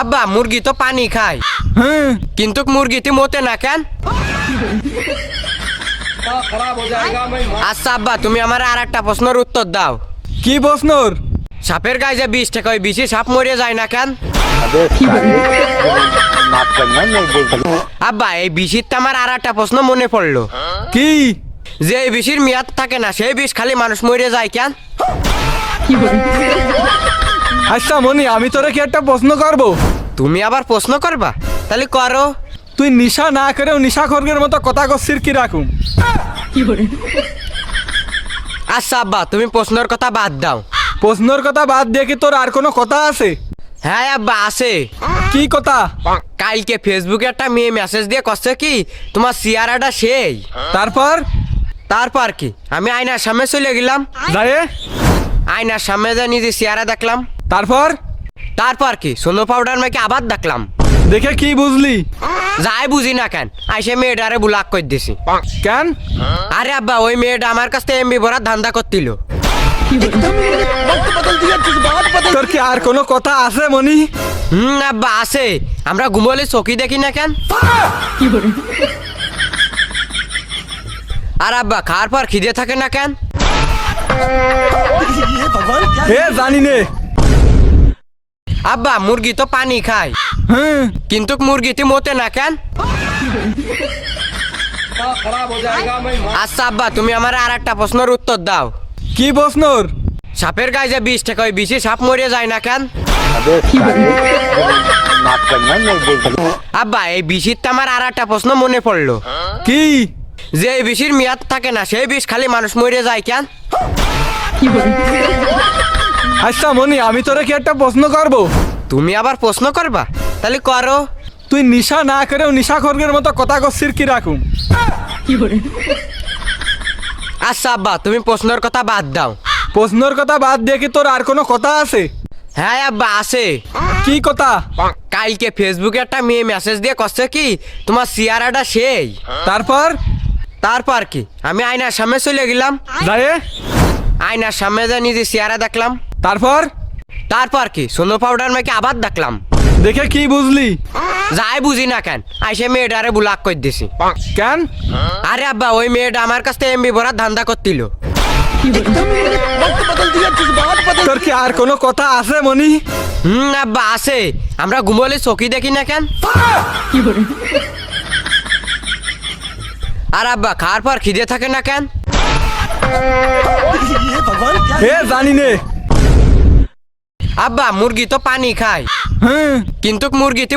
আব্বা মুরগি তো পানি খায় কিন্তু মুরগিতে মতে না কেন? আচ্ছা আব্বা তুমি আমার আর একটা প্রশ্নের উত্তর দাও। কি প্রশ্নর? সাপের গায়ে যে বিষ থেকে ওই বিষে সাপ মরে যায় না কেন? আব্বা এই বিষির তো আমার আর একটা প্রশ্ন মনে পড়লো। কি? যে এই বিষের মেয়াদ থাকে না সেই বিষ খালি মানুষ মরে যায় কেন? আচ্ছা মনি, আমি তোরে কি একটা প্রশ্ন করব? তুমি আবার প্রশ্ন করবা? তাহলে করো। তুই নিশা না করেও নিশাখোরের মতো কথা করছিস কি রাখুম? আচ্ছা আব্বা তুমি প্রশ্নের কথা বাদ দাও। প্রশ্নের কথা বাদ দিয়ে কি তোর আর কোনো কথা আছে? হ্যাঁ আব্বা আছে। কি কথা? কালকে ফেসবুকে একটা মেয়ে মেসেজ দিয়ে কচ্ছে কি তোমার চেহারাটা সেই। তারপর কি আমি আয়নার সামনে চলে গেলাম, যায় আয়নার সামনে যা নিজে চেহারা দেখলাম। তারপর কি সোনো পাউডার মেখে আবার দেখলাম। দেখে কি বুঝলি? যাই বুঝি না কেন আইসে মেয়েটারে ব্লক করে দিছি। কেন? আরে আব্বা ওই মেয়েটা আমার কাছ থেকে এমবি ভরা ধান্দা করছিল। তোর কি আর কোনো কথা আছে মনি? আব্বা আছে। আমরা ঘুমোলে চোখি দেখি না কেন? আর আব্বা খাওয়ার পর খিদে থাকে না কেন? জানি নে। আব্বা মুরগি তো পানি খায় কিন্তু মুরগিতে মতে না কেন? আচ্ছা আব্বা তুমি আমার আর একটা প্রশ্নের উত্তর দাও। কি প্রশ্নর? সাপের গায়ে যে বিষ থেকে ওই বিষে সাপ মরে যায় না কেন? আব্বা এই বিষির তো আমার আর একটা প্রশ্ন মনে পড়লো। কি? যে এই বিষের মেয়াদ থাকে না সেই বিষ খালি মানুষ মরে যায় কেন? আচ্ছা মনি, আমি তোরে কি একটা প্রশ্ন করব? তুমি আবার প্রশ্ন করবা? তাহলে করো। তুই নিশা না করেও নিশাখোরের মতো কথা করছিস কি রাখুম? আচ্ছা আব্বা তুমি প্রশ্নের কথা বাদ দাও। প্রশ্নের কথা বাদ দিয়ে কি তোর আর কোনো কথা আছে? হ্যাঁ আব্বা আছে। কি কথা? কালকে ফেসবুকে একটা মেয়ে মেসেজ দিয়ে কচ্ছে কি তোমার চেহারাটা সেই। তারপর কি আমি আয়নার সামনে চলে গেলাম, যায় আয়নার সামনে যা নিজে চেহারা দেখলাম। তারপর কি সোনো পাউডার মেখে আবার দেখলাম। দেখে কি বুঝলি? যাই বুঝি না কেন আইসে মেয়েটারে ব্লক করে দিছি। কেন? আরে আব্বা ওই মেয়েটা আমার কাছ থেকে এমবি ভরা ধান্দা করছিল। তোর কি আর কোনো কথা আছে মনি? আব্বা আছে। আমরা ঘুমোলে চোখি দেখি না কেন? আর আব্বা খাওয়ার পর খিদে থাকে না কেন? জানি নে। আব্বা মুরগি তো পানি খায় কিন্তু মুরগিতে